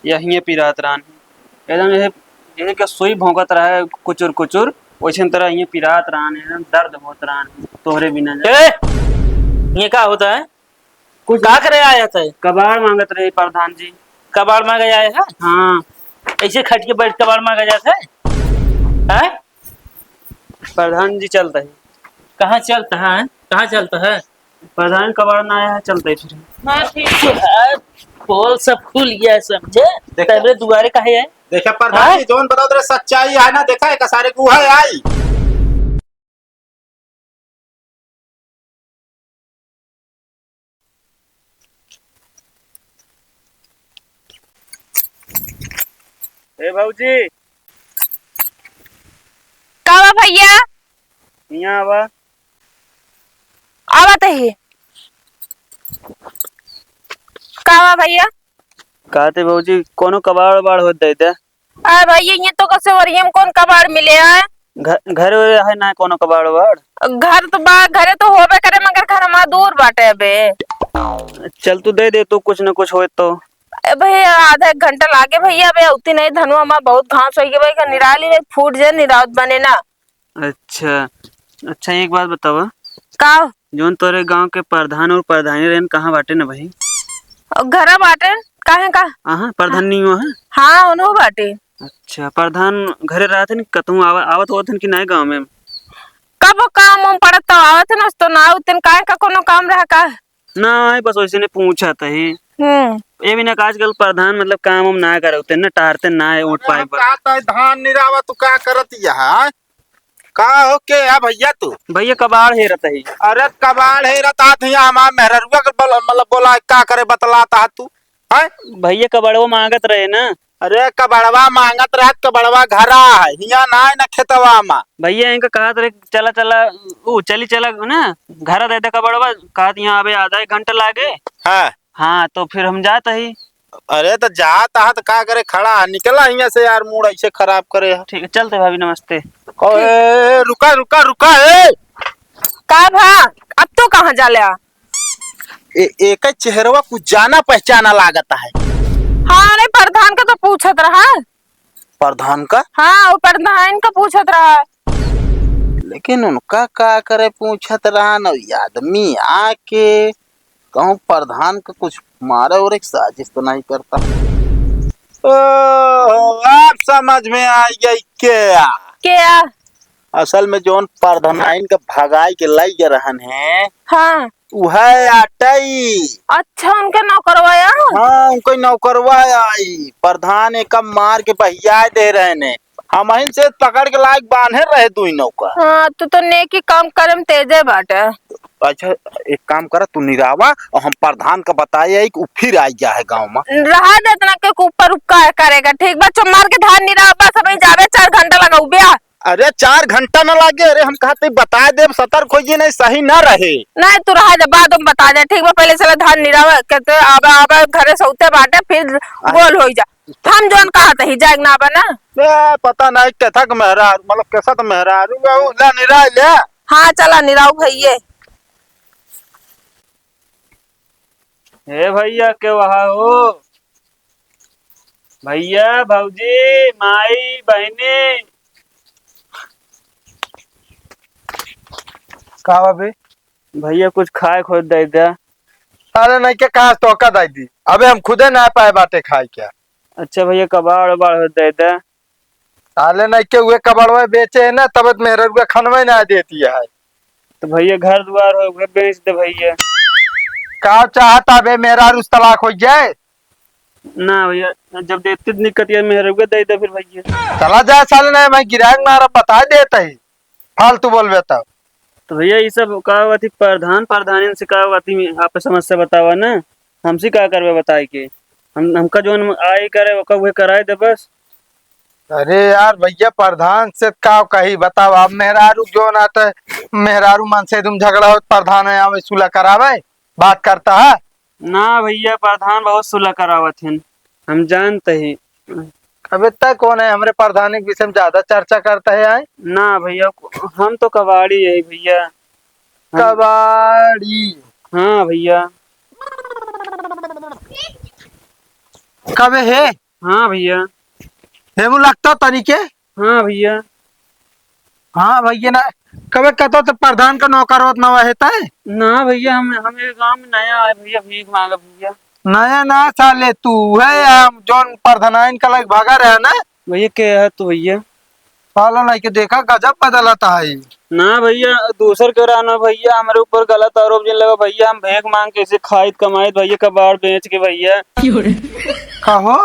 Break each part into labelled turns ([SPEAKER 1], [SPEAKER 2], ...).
[SPEAKER 1] यही पिरात रान एकदम जैसे जैसे कि सुई भौंकत रहा है कुचुर कुचुर वैसे तरह ये पिरात रान है एकदम दर्द होत रान है तोहरे बिना
[SPEAKER 2] ए, ये क्या होता है?
[SPEAKER 1] कुछ
[SPEAKER 2] का करे आया था?
[SPEAKER 1] कबाड़ मांगत रहे प्रधान जी।
[SPEAKER 2] कबाड़ मांगा आया है?
[SPEAKER 1] हाँ
[SPEAKER 2] ऐसे खट के बैठ कबाड़ मांगा जाता है?
[SPEAKER 1] प्रधान जी चलता है।
[SPEAKER 2] कहाँ चलता है? कहाँ चलता है?
[SPEAKER 1] प्रधान कबाड़ ना आया है चलते फिर।
[SPEAKER 2] हाँ ठीक है। पोल सब खुल गया है समझे।
[SPEAKER 3] देखा
[SPEAKER 2] तबरे दुआरे काहे है?
[SPEAKER 3] देखा प्रधान जी जोन बताओ तेरे सच्चाई है ना देखा है का सारे गुहा आई।
[SPEAKER 1] ए भाऊजी
[SPEAKER 4] का बा भैया
[SPEAKER 1] यहाँ आवा।
[SPEAKER 4] आवत है का बा भैया।
[SPEAKER 1] कहते भाऊजी कोनो कबाड़ वबाड़ होत दे दे।
[SPEAKER 4] अरे भैया ये तो कसे वरियम कौन कबाड़ मिले है।
[SPEAKER 1] घर है ना कोनो कबाड़ वबाड़।
[SPEAKER 4] घर तो बा घरे तो होबे करे मगर घर हमारा दूर बाटे बे।
[SPEAKER 1] चल तू दे दे तू कुछ न कुछ हो तो।
[SPEAKER 4] भैया आधा एक घंटा लागे भैया बे उतनी नहीं धनु हमारा बहुत घास हो गई भाई निराली में फूट जाए निरावत बने ना।
[SPEAKER 1] अच्छा अच्छा एक बात बतावा
[SPEAKER 4] का
[SPEAKER 1] जोन तोरे गांव के प्रधान और प्रधानी रहन कहाँ बाटे ना भाई।
[SPEAKER 4] घर बाटे काहे का।
[SPEAKER 1] हाँ प्रधान नहीं हुआ है।
[SPEAKER 4] हाँ उन्हों बाटे।
[SPEAKER 1] अच्छा प्रधान घरे रहते न कतहूँ आवत होत कि नहीं गाँव में।
[SPEAKER 4] कब काम उम पड़त तो आवत न तो ना उतन काहे का कोनो काम रहा का।
[SPEAKER 1] ना बस वैसे ने पूछा था ही। ये भी ना आजकल प्रधान मतलब काम हम ना करे उतने ना टारते ना है उठ पाए
[SPEAKER 3] का धान निरावा तू का करत यहाँ का हो के है भैया तू।
[SPEAKER 1] भैया कबाड़ है रहता ही।
[SPEAKER 3] अरे कबाड़ है रता थे हमारा मेहरुआ के मतलब बोला का करे बतलाता तू है।
[SPEAKER 1] भैया कबाड़ो मांगत रहे ना।
[SPEAKER 3] अरे कबड़वा मांगत रहत कबड़वा घरा है हिया ना है ना खेतवा मा।
[SPEAKER 1] भैया इनका कहा रहे चला चला चली चला ना घर दे दे कबाड़वा कहा यहाँ आवे आधा एक घंटा लागे।
[SPEAKER 3] हाँ
[SPEAKER 1] हाँ तो फिर हम जाते ही।
[SPEAKER 3] अरे तो जाता है तो का करे खड़ा है निकला यहाँ से यार मूड ऐसे खराब करे है।
[SPEAKER 1] ठीक है चलते भाभी नमस्ते।
[SPEAKER 3] ए, रुका रुका रुका ए
[SPEAKER 4] का भा अब तो कहाँ जा लिया।
[SPEAKER 3] एक चेहरवा कुछ जाना पहचाना लागता है।
[SPEAKER 4] हाँ अरे प्रधान का तो पूछत रहा।
[SPEAKER 3] प्रधान का
[SPEAKER 4] हाँ वो प्रधान का पूछत रहा।
[SPEAKER 3] लेकिन उनका का करे पूछत रहा न आदमी आके कहूँ प्रधान का कुछ मारे और एक साजिश तो नहीं करता। ओ आप समझ में आई गई क्या।
[SPEAKER 4] क्या
[SPEAKER 3] असल में जोन प्रधान का भगाई के लाई रहन है
[SPEAKER 4] हाँ
[SPEAKER 3] वह आटई।
[SPEAKER 4] अच्छा उनके नौकरवाया।
[SPEAKER 3] हाँ उनको नौकरवा आई प्रधान एक मार के बहिया दे रहे ने हम से पकड़ के लायक बांधे रहे दू नौकर।
[SPEAKER 4] हाँ तू तो नेकी काम करम तेजे बाटे।
[SPEAKER 3] अच्छा एक काम करा तू निरावा और हम प्रधान का बताया कि फिर आ गया है गाँव में।
[SPEAKER 4] रहा दे इतना के ऊपर उपका करेगा ठीक बा चुमार के धान निरा बस अभी जावे 4 घंटा लगाऊ बिया।
[SPEAKER 3] अरे 4 घंटा न लागे अरे हम कहते बता दे सतर्क होइए नहीं सही न रहे।
[SPEAKER 4] नहीं तू रहा दे बाद में बता दे ठीक बा पहले से धान निरावा कहते आबा आबा घरे सौते बाटे फिर गोल हो जा। हम जोन कहा था ही जाग ना बना।
[SPEAKER 3] ए, पता नहीं कैसा का मेहरा मतलब कैसा तो मेहरा ला निरा ले।
[SPEAKER 4] हाँ चला निराऊ भैये।
[SPEAKER 1] हे भैया के वहाँ हो भैया भाऊजी माई बहनी।
[SPEAKER 5] कहा बे
[SPEAKER 1] भैया कुछ खाए खोद दे दे।
[SPEAKER 5] अरे नहीं के कहा तो का दाई दी अबे हम खुदे ना पाए बाटे खाए क्या।
[SPEAKER 1] अच्छा भैया कबाड़ वबाड़ हो दे दे।
[SPEAKER 5] साले नहीं के हुए कबाड़वा बेचे है ना तब मेरे रुपया खनवे ना देती है।
[SPEAKER 1] तो भैया घर द्वार हो गए बेच दे भैया।
[SPEAKER 5] का चाहता बे मेरा रुस तलाक हो जाए।
[SPEAKER 1] ना भैया जब देती दिक्कत है मेरे को दे दे फिर भैया।
[SPEAKER 5] चला जाए साले नहीं मैं गिराएंग मारा बता देता ही फालतू बोलबे तब।
[SPEAKER 1] तो भैया ये सब का हुआ थी प्रधान प्रधानी से का हुआ थी आप समस्या बतावा ना हमसे क्या करवे बताए के हमका जो आए करे वो कब कराए दे बस।
[SPEAKER 5] अरे यार भैया प्रधान से का कही बताओ अब मेहरारू जो ना तो मेहरारू मन से तुम झगड़ा हो प्रधान है यहाँ सुलह करावे बात करता है।
[SPEAKER 1] ना भैया प्रधान बहुत सुलह करावत हैं हम जानते ही।
[SPEAKER 5] अब इतना कौन है हमारे प्रधान के विषय में ज्यादा चर्चा करता है आए।
[SPEAKER 1] ना भैया हम तो कबाड़ी है भैया।
[SPEAKER 5] कबाड़ी
[SPEAKER 1] हाँ भैया।
[SPEAKER 5] कबे है
[SPEAKER 1] हाँ भैया।
[SPEAKER 5] हेमू लगता तरीके।
[SPEAKER 1] हाँ भैया।
[SPEAKER 5] हाँ भैया ना कबे कहतो तो प्रधान का नौकर होत नवा है तय।
[SPEAKER 1] ना भैया, हम ये गाँव में नया आए भैया, भीख मांगा भैया।
[SPEAKER 5] नया ना साले तू है या जोन प्रधानाइन का लाइक भागा रहा ना।
[SPEAKER 1] भैया क्या है तो भैया?
[SPEAKER 5] साला नहीं के देखा गजब बदलता है।
[SPEAKER 1] ना भैया, दूसर के रहना भैया, हमारे ऊपर गलत आरोप जिन लगा भैया। हम भीख मांग के इसे खाइत कमाइत भैया, कबाड़ बेच के भैया।
[SPEAKER 5] कहो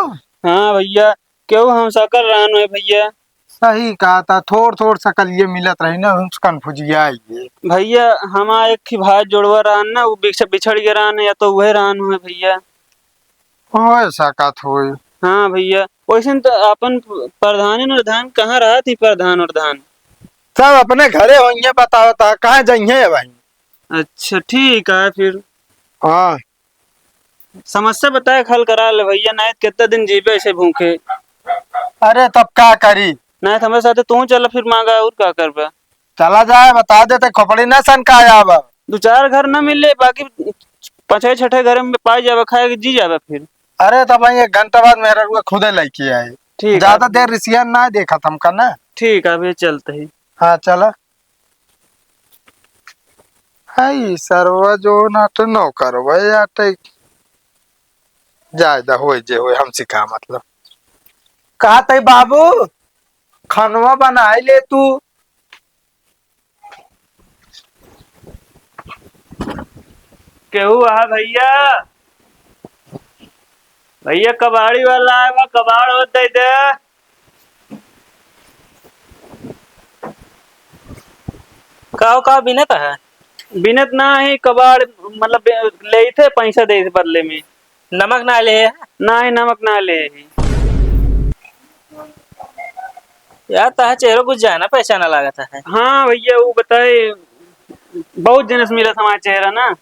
[SPEAKER 1] हाँ भैया, क्यों हम सकल रहना है भैया?
[SPEAKER 5] सही कहा था, थोड़ थोड़ सकल ये मिलत रही ना कन्फ्यूजिया ये।
[SPEAKER 1] भैया हमारा एक ही भाई जोड़वा रहन ना, वो बिछड़ गया रहन, या तो वह रहन हुए भैया।
[SPEAKER 5] हो ऐसा का थोड़ी।
[SPEAKER 1] हाँ भैया, वैसे तो अपन प्रधान और धान कहाँ रहा थी? प्रधान और धान
[SPEAKER 5] सब अपने घरे होंगे, बताओ था कहाँ जाइए भाई।
[SPEAKER 1] अच्छा ठीक है फिर।
[SPEAKER 5] हाँ
[SPEAKER 1] समस्या बताए हल करा ले भैया, नहीं तो कितना दिन जीवे ऐसे भूखे।
[SPEAKER 5] अरे तब क्या करी।
[SPEAKER 1] नहीं तो हमारे साथ तू चल फिर मांगा, और क्या करबा?
[SPEAKER 5] चला जाए बता देते खोपड़ी ना सन का आब।
[SPEAKER 1] दो चार घर न मिले, बाकी पाँच छठे घर में पाई जावे, खाए के जी जावे फिर।
[SPEAKER 5] अरे तब भाई 1 घंटा बाद मेरा रुआ खुदे लेके आए।
[SPEAKER 1] ठीक
[SPEAKER 5] ज्यादा
[SPEAKER 1] है।
[SPEAKER 5] देर रिसिया ना देखा तुमका ना।
[SPEAKER 1] ठीक है भैया, चलते ही।
[SPEAKER 5] हाँ चला। हाय सरवा जो ना तो नौकर भाई आटे ज्यादा हो जे हो हम सिखा मतलब। कहा तई बाबू खनवा बनाए ले तू।
[SPEAKER 1] केहू आ भैया? भैया कबाड़ी वाला आएगा, कबाड़ हो दे दे।
[SPEAKER 2] का बिनत है?
[SPEAKER 1] बिनत ना ही कबाड़, मतलब ले थे पैसा दे थे बदले में।
[SPEAKER 2] नमक ना ले
[SPEAKER 1] ना ही नमक ना ले ही।
[SPEAKER 2] यार, तहा चेहरा कुछ जाना पहचाना लागत है।
[SPEAKER 1] हाँ भैया, वो बताए बहुत जनस मिला था हमारा चेहरा ना।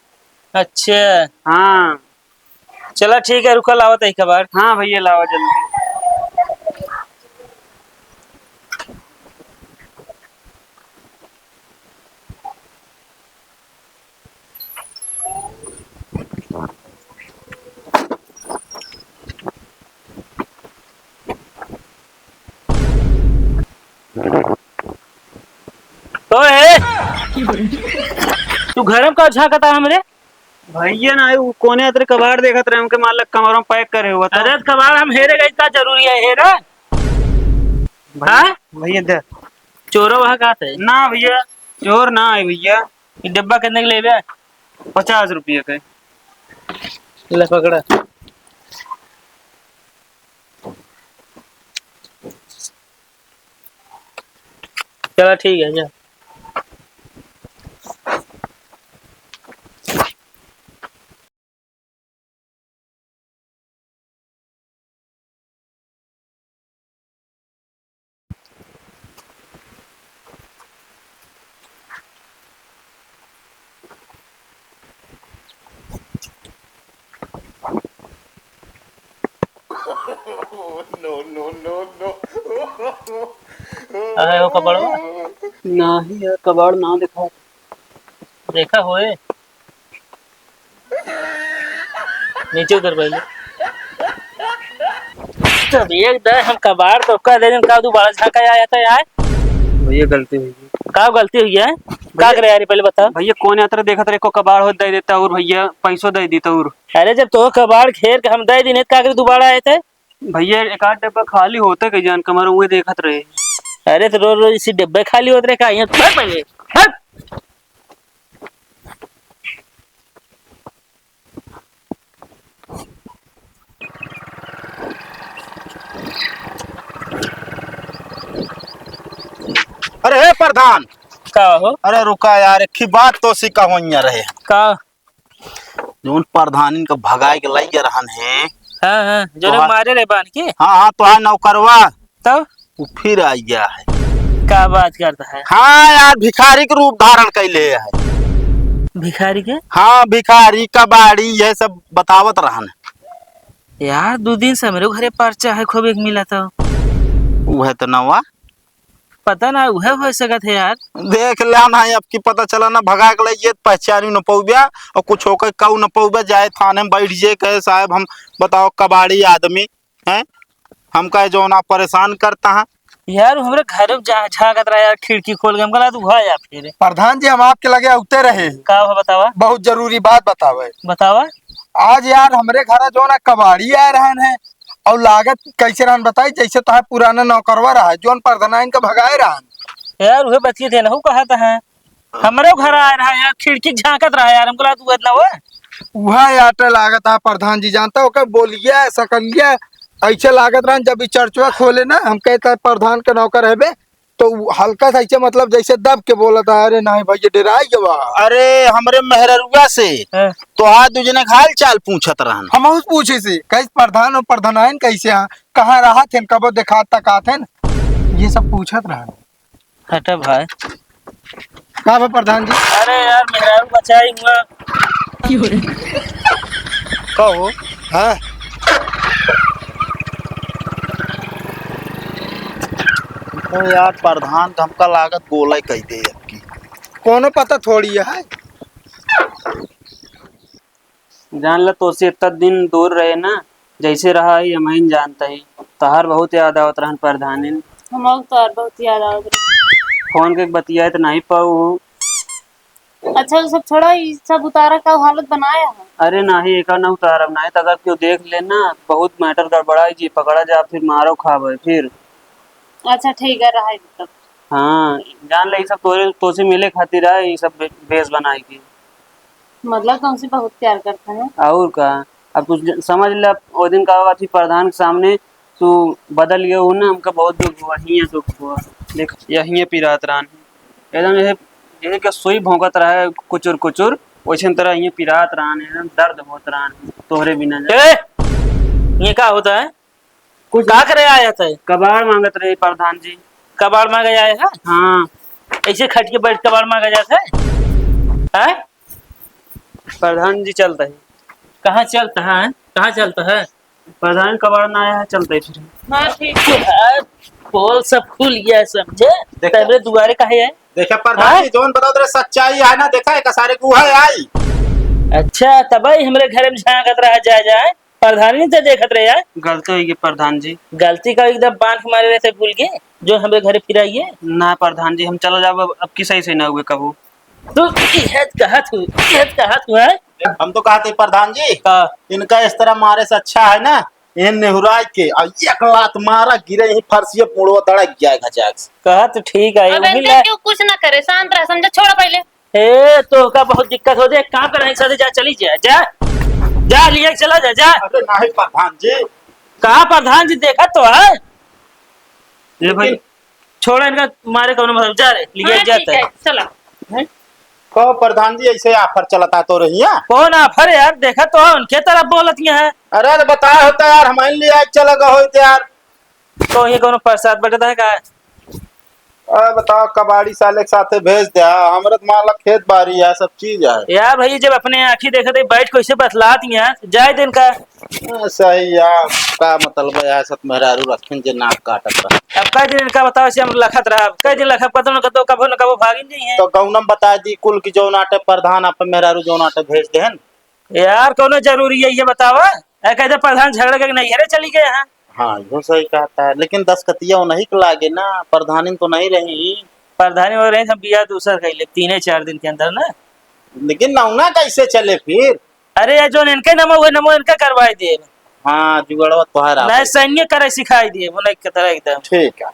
[SPEAKER 2] अच्छा
[SPEAKER 1] हाँ।
[SPEAKER 2] चला ठीक है, रुका लावत है कबाड़।
[SPEAKER 1] हाँ भैया, लावा जल्दी।
[SPEAKER 2] तो है तू घर में का झांकता है हमरे?
[SPEAKER 1] भैया ना वो कोने अतरे कबाड़ देखत रहे, हमके मालक कमरों में पैक करे हुआ था।
[SPEAKER 2] अरे कबाड़ हम हेरे गए, का जरूरी है हेरा? हाँ
[SPEAKER 1] भैया दे।
[SPEAKER 2] चोरो वहाँ कहा थे?
[SPEAKER 1] ना भैया, चोर ना आए भैया।
[SPEAKER 2] ये डब्बा कितने के ले
[SPEAKER 1] 50 रुपये के।
[SPEAKER 2] ले पकड़ा। चला ठीक है जा। अरे वो कबाड़वा
[SPEAKER 1] ना ही है कबाड़, ना दिखा।
[SPEAKER 2] देखा होए, नीचे उतर पहले। जब एक दे हम कबाड़ तो का दे का दोबारा झांका आया था यार।
[SPEAKER 1] भैया गलती हुई।
[SPEAKER 2] का गलती हुई है? का करे यार पहले बता।
[SPEAKER 1] भैया कोने अतरे देखत रहे को कबाड़ हो दे देता, और भैया पैसों दे देता। और
[SPEAKER 2] अरे जब तो कबाड़ घेर के हम दे दिन का करे दोबारा आए थे?
[SPEAKER 1] भैया एक आध डब्बा खाली होता के जान कमर हुए देखत रहे।
[SPEAKER 2] अरे तो रोज रोज इसी डब्बे खाली होते रहे का यहाँ पहले हट।
[SPEAKER 3] अरे हे प्रधान।
[SPEAKER 2] का हो?
[SPEAKER 3] अरे रुका यार, एक ही बात तो सिका हो रहे
[SPEAKER 2] का?
[SPEAKER 3] जोन प्रधान इनका भगाए के लाइए रहन है।
[SPEAKER 2] हाँ हाँ जो
[SPEAKER 3] तो
[SPEAKER 2] लोग मारे रहे बांध के।
[SPEAKER 3] हाँ हाँ, तो है नौकरवा
[SPEAKER 2] तब
[SPEAKER 3] वो फिर आ गया है।
[SPEAKER 2] का बात करता है?
[SPEAKER 3] हाँ यार, भिखारी के रूप धारण कैले है।
[SPEAKER 2] भिखारी के?
[SPEAKER 3] हाँ भिखारी कबाड़ी यह सब बतावत रहन।
[SPEAKER 2] यार 2 दिन से मेरे घरे पर्चा है, खूब एक मिला था।
[SPEAKER 3] वह तो नवा
[SPEAKER 2] पता ना वह हो सकत है यार।
[SPEAKER 3] देख लेना है, अब की पता चला ना भगा के लाइए पहचानी न पौबिया और कुछ होकर कऊ न पौबिया, जाए थाने में बैठ जाए कहे साहब हम बताओ कबाड़ी आदमी हैं हम कहे जो ना परेशान करता है।
[SPEAKER 2] यार हमरे घर में झाकत रहा यार, खिड़की खोल के हमको लगा तू हुआ या फिर
[SPEAKER 5] प्रधान जी हम आपके लगे उते रहे,
[SPEAKER 2] का हुआ बतावा
[SPEAKER 5] बहुत जरूरी बात बतावे।
[SPEAKER 2] बतावा।
[SPEAKER 5] आज यार हमरे घर जो ना कबाड़ी आ रहन है और लागत कैसे रहन बताई, जैसे तो है पुराना नौकरवा रहा है जोन प्रधान इनका भगाए रहन।
[SPEAKER 2] यार वही बच्चे थे ना कहा था हमारे घर आ रहा है यार, खिड़की झाकत रहा यार, हमको लगा तू इतना हुआ।
[SPEAKER 5] वह आटे लागत है प्रधान जी जानता हो क्या बोलिए सकलिए ऐसे लागत रहन। जब चर्चवा खोले ना हम कहता है प्रधान के नौकर है बे, तो हल्का सा ऐसे मतलब जैसे दब के बोला था, अरे नहीं भैया डराई गवा।
[SPEAKER 3] अरे हमरे मेहररुआ से
[SPEAKER 2] हाँ।
[SPEAKER 3] तो आज दूजने हाल चाल पूछत रहन।
[SPEAKER 5] हम उस पूछे से कैसे प्रधान और प्रधानायन कैसे हैं, कहाँ रहा थे, कब दिखात तक आते ये सब पूछत रहन।
[SPEAKER 2] हटा भाई।
[SPEAKER 5] का बा प्रधान जी?
[SPEAKER 2] अरे यार मेरा बचाई हुआ
[SPEAKER 3] कहो
[SPEAKER 5] हाँ
[SPEAKER 3] तो यार प्रधान का हमका लागत बोला कह दे आपकी
[SPEAKER 5] कोनो पता थोड़ी है।
[SPEAKER 1] जान ला तो से इतना दिन दूर रहे ना, जैसे रहा ही हम जानता ही। तहार बहुत याद आवत रहन प्रधानिन।
[SPEAKER 4] हम तो बहुत याद आवत
[SPEAKER 1] फोन के बतिया तो नहीं पाऊ।
[SPEAKER 4] अच्छा तो सब छोड़ा, ये सब उतारा का हालत बनाया है।
[SPEAKER 1] अरे नाही एक ना उतारब नहीं तो अगर क्यों देख लेना बहुत मैटर गड़बड़ा जी, पकड़ा जा फिर मारो खावे फिर।
[SPEAKER 4] अच्छा ठीक है रहा तब।
[SPEAKER 1] हाँ जान ले सब तो से मिले खातिर है ये सब बेस बनाए की।
[SPEAKER 4] मतलब तुमसे बहुत प्यार करते हैं।
[SPEAKER 1] और का अब तू समझ ले, वो दिन का थी प्रधान के सामने तू बदल गया हो ना, हमका बहुत दुख हुआ, ही दुख हुआ। देख यही पिरात रान एकदम जैसे कि सुई भौंकत रहा है कुचुर कुचुर, वैसे तरह ये पिरात रान है, एकदम दर्द होत रान है तोहरे बिना।
[SPEAKER 2] ये क्या होता है, कुछ गा करे आया था,
[SPEAKER 1] कबाड़ मांगत रहे प्रधान जी।
[SPEAKER 2] कबाड़ मांगा जाए है।
[SPEAKER 1] हाँ
[SPEAKER 2] ऐसे खट के बैठ कबाड़ मांगा जाता है।
[SPEAKER 1] प्रधान जी चलता है।
[SPEAKER 2] कहाँ चलता है, कहाँ चलता है?
[SPEAKER 1] प्रधान कबाड़ ना आया है चलता है फिर।
[SPEAKER 4] हाँ ठीक
[SPEAKER 2] यार, पोल सब खुल गया है समझे, तेरे दुआरे कहे है।
[SPEAKER 3] देखा प्रधान जी जोन बताओ तेरे सच्चाई है ना, देखा है का सारे गुहा आई।
[SPEAKER 2] अच्छा तब हमारे घर में झांकत रहा जाए प्रधानी से देखत रहे यार।
[SPEAKER 1] गलती हुई प्रधान जी।
[SPEAKER 2] गलती का एकदम बांध के मारे रहते भूल गए जो हमारे घर फिराइए
[SPEAKER 1] ना प्रधान जी हम चला जाओ, अब की सही से ना हुए कबू।
[SPEAKER 2] तो कहा तू है।
[SPEAKER 3] हम तो कहते प्रधान जी
[SPEAKER 2] का
[SPEAKER 3] इनका इस तरह मारे से अच्छा है ना इन नेहुराय के और एक लात मारा गिरे यही फर्शिये पुड़वा धड़क जाएगा जाग से।
[SPEAKER 2] कहा तो ठीक है
[SPEAKER 4] अब
[SPEAKER 2] मिला।
[SPEAKER 4] क्यों कुछ ना करे, शांत रह, समझा, छोड़ो पहले।
[SPEAKER 2] ए तो का बहुत दिक्कत हो जाए, काम कर रहे साथ जा, चली जा जा लिए चला जा।
[SPEAKER 3] अरे नहीं प्रधान जी,
[SPEAKER 2] कहा प्रधान जी देखा तो है।
[SPEAKER 1] ये भाई
[SPEAKER 2] छोड़ा इनका मारे कौन मतलब जा रहे लिए
[SPEAKER 4] हाँ, ठीक
[SPEAKER 2] जाता
[SPEAKER 4] है,
[SPEAKER 2] है।
[SPEAKER 4] चलो।
[SPEAKER 3] कहो प्रधान जी ऐसे ऑफर चलता तो रही है।
[SPEAKER 2] कौन आफर यार, देखा तो है उनके तरफ बोलत है।
[SPEAKER 3] अरे तो बताया होता यार हमारे लिए आज चला गया हो यार।
[SPEAKER 2] तो ये कौन प्रसाद बटता है का।
[SPEAKER 3] अरे बताओ कबाड़ी साले के साथे भेज दिया, हमारे तो मान ला खेत बाड़ी है सब चीज है।
[SPEAKER 2] यार भाई जब अपने आँखी देखा थे बैठ कैसे बतलाती हैं जाए दिन का।
[SPEAKER 3] सही यार का मतलब है सब मेहरारू रखन जे नाक काटत रहा।
[SPEAKER 2] अब कई दिन इनका बताओ से हम लखत रहा, कई दिन लखत पता न कबो भागिन नहीं है।
[SPEAKER 3] तो गौनम बता दी कुल की जो नाटे प्रधान अपन मेहरारू जो नाटे भेज देहन।
[SPEAKER 2] यार कौन जरूरी है ये बतावा, कहते प्रधान झगड़ा के नहीं हरे चली गए हैं।
[SPEAKER 3] हाँ यो सही कहता है, लेकिन दस्खतिया नहीं के लागे ना, प्रधानी तो नहीं रही।
[SPEAKER 2] प्रधानी हो रहे हम बिया दूसरा कह ले 3-4 दिन के अंदर ना।
[SPEAKER 3] लेकिन नौना कैसे चले फिर।
[SPEAKER 2] अरे यार जो इनके नमो हुए नमो इनका करवाई दिए।
[SPEAKER 3] हाँ जुगड़वा तुहार
[SPEAKER 2] मैं सैन्य करे सिखाई दिए वो नहीं तरह एकदम।
[SPEAKER 3] ठीक है।